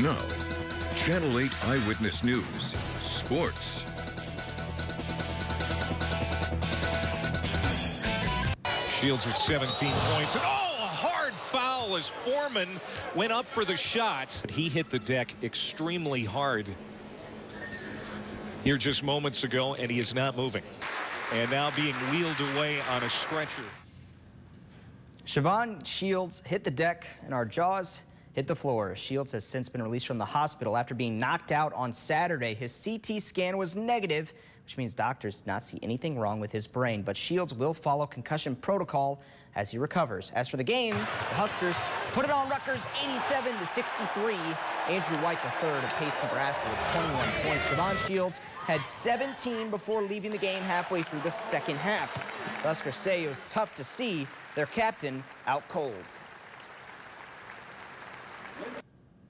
Now, Channel 8 Eyewitness News, sports. Shields at 17 points. And a hard foul as Foreman went up for the shot. He hit the deck extremely hard here just moments ago, and he is not moving. And now being wheeled away on a stretcher. Siobhan Shields hit the deck and our jaws hit the floor. Shields has since been released from the hospital after being knocked out on Saturday. His CT scan was negative, which means doctors did not see anything wrong with his brain. But Shields will follow concussion protocol as he recovers. As for the game, the Huskers put it on Rutgers 87-63. Andrew White III paced Nebraska with 21 points. Siobhan Shields had 17 before leaving the game halfway through the second half. The Huskers say it was tough to see their captain out cold.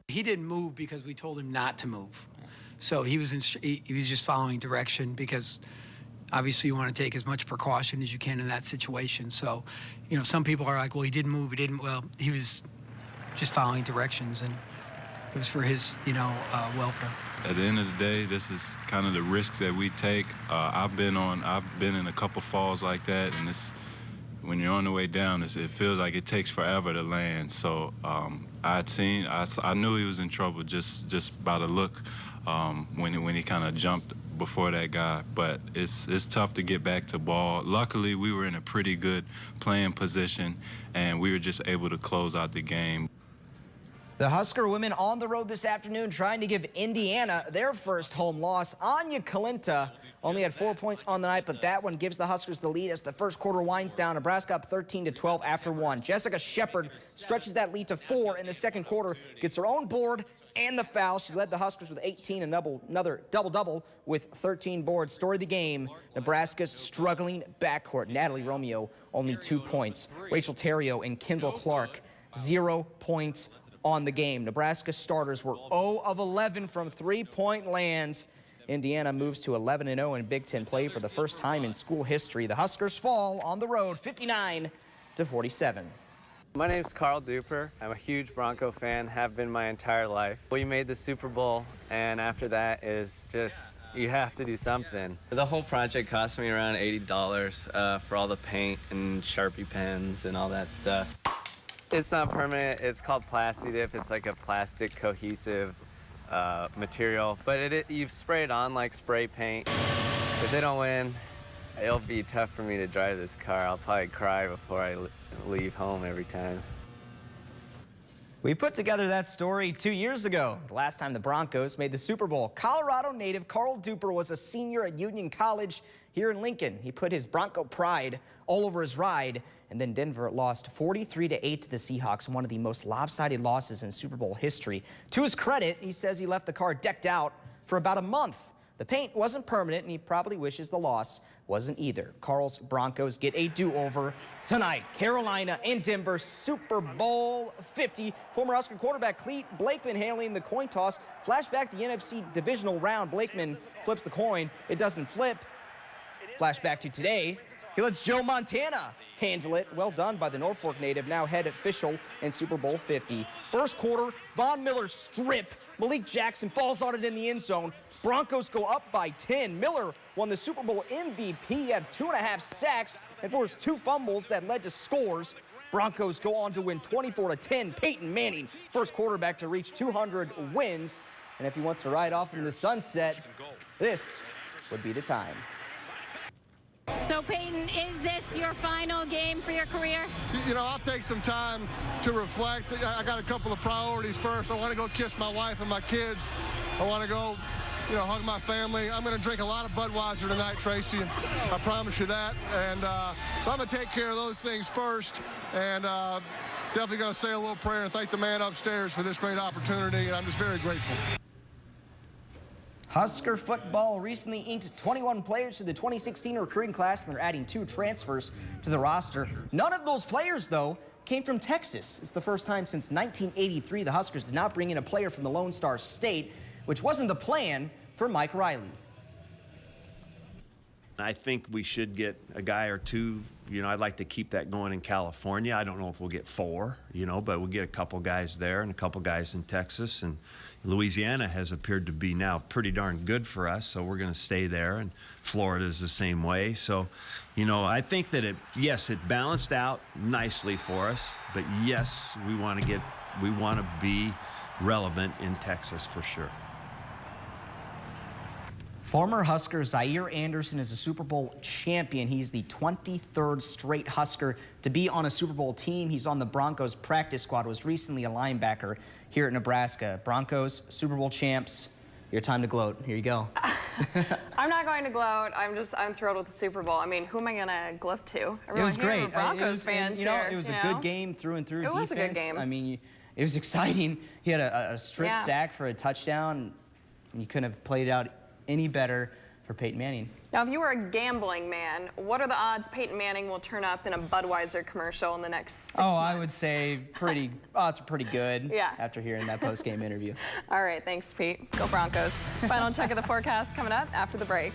He didn't move because we told him not to move. So he was just following direction because obviously you want to take as much precaution as you can in that situation. So, you know, some people are like, well, he didn't move, he didn't. Well, he was just following directions, and it was for his, welfare. At the end of the day, this is kind of the risks that we take. I've been in a couple falls like that, and when you're on the way down, it feels like it takes forever to land. So I knew he was in trouble just by the look when he kind of jumped before that guy. But it's tough to get back to ball. Luckily, we were in a pretty good playing position, and we were just able to close out the game. The Husker women on the road this afternoon trying to give Indiana their first home loss. Anya Kalinta only had 4 points on the night, but that one gives the Huskers the lead as the first quarter winds down. Nebraska up 13-12 after one. Jessica Shepard stretches that lead to 4 in the second quarter, gets her own board and the foul. She led the Huskers with 18, another double-double with 13 boards. Story of the game, Nebraska's struggling backcourt. Natalie Romeo, only 2 points. Rachel Terrio and Kendall Clark, 0 points on the game. Nebraska starters were 0 of 11 from three-point land. Indiana moves to 11-0 in Big Ten play for the first time in school history. The Huskers fall on the road 59-47. My name's Carl Duper. I'm a huge Bronco fan, have been my entire life. We made the Super Bowl, and after that is just, you have to do something. The whole project cost me around $80 for all the paint and Sharpie pens and all that stuff. It's not permanent. It's called Plastidip. It's like a plastic cohesive material, but you spray it on like spray paint. If they don't win, it'll be tough for me to drive this car. I'll probably cry before I leave home every time. We put together that story 2 years ago, the last time the Broncos made the Super Bowl. Colorado native Carl Duper was a senior at Union College here in Lincoln. He put his Bronco pride all over his ride, and then Denver lost 43-8 to the Seahawks, one of the most lopsided losses in Super Bowl history. To his credit, he says he left the car decked out for about a month. The paint wasn't permanent, and he probably wishes the loss wasn't either. Carl's Broncos get a do-over tonight. Carolina and Denver, Super Bowl 50. Former Husker quarterback Clete Blakeman handling the coin toss. Flashback to the NFC divisional round. Blakeman flips the coin. It doesn't flip. Flashback to today. He lets Joe Montana handle it. Well done by the Norfolk native, now head official in Super Bowl 50. First quarter, Von Miller strip. Malik Jackson falls on it in the end zone. Broncos go up by 10. Miller won the Super Bowl MVP. He had 2.5 sacks and forced 2 fumbles that led to scores. Broncos go on to win 24-10. Peyton Manning, first quarterback to reach 200 wins. And if he wants to ride off into the sunset, this would be the time. So, Peyton, is this your final game for your career? You know, I'll take some time to reflect. I got a couple of priorities first. I want to go kiss my wife and my kids. I want to go, hug my family. I'm going to drink a lot of Budweiser tonight, Tracy, and I promise you that. And so I'm going to take care of those things first, and definitely going to say a little prayer and thank the man upstairs for this great opportunity, and I'm just very grateful. Husker football recently inked 21 players to the 2016 recruiting class, and they're adding 2 transfers to the roster. None of those players, though, came from Texas. It's the first time since 1983 the Huskers did not bring in a player from the Lone Star State, which wasn't the plan for Mike Riley. I think we should get a guy or two You know, I'd like to keep that going in California. I don't know if we'll get 4, you know, but we'll get a couple guys there and a couple guys in Texas. And Louisiana has appeared to be now pretty darn good for us, so we're going to stay there. And Florida is the same way. So, you know, I think that yes, it balanced out nicely for us. But yes, we want to be relevant in Texas for sure. Former Husker Zaire Anderson is a Super Bowl champion. He's the 23rd straight Husker to be on a Super Bowl team. He's on the Broncos practice squad, was recently a linebacker here at Nebraska. Broncos, Super Bowl champs. Your time to gloat. Here you go. I'm not going to gloat. I'm thrilled with the Super Bowl. I mean, who am I going to gloat to? It was great. Broncos fans you know, here, it was a good game through and through. It was a good game. I mean, it was exciting. He had a strip sack for a touchdown, and you couldn't have played it out any better for Peyton Manning. Now, if you were a gambling man, what are the odds Peyton Manning will turn up in a Budweiser commercial in the next 6 months? I would say odds are pretty good after hearing that post-game interview. All right, thanks, Pete. Go Broncos. Final check of the forecast coming up after the break.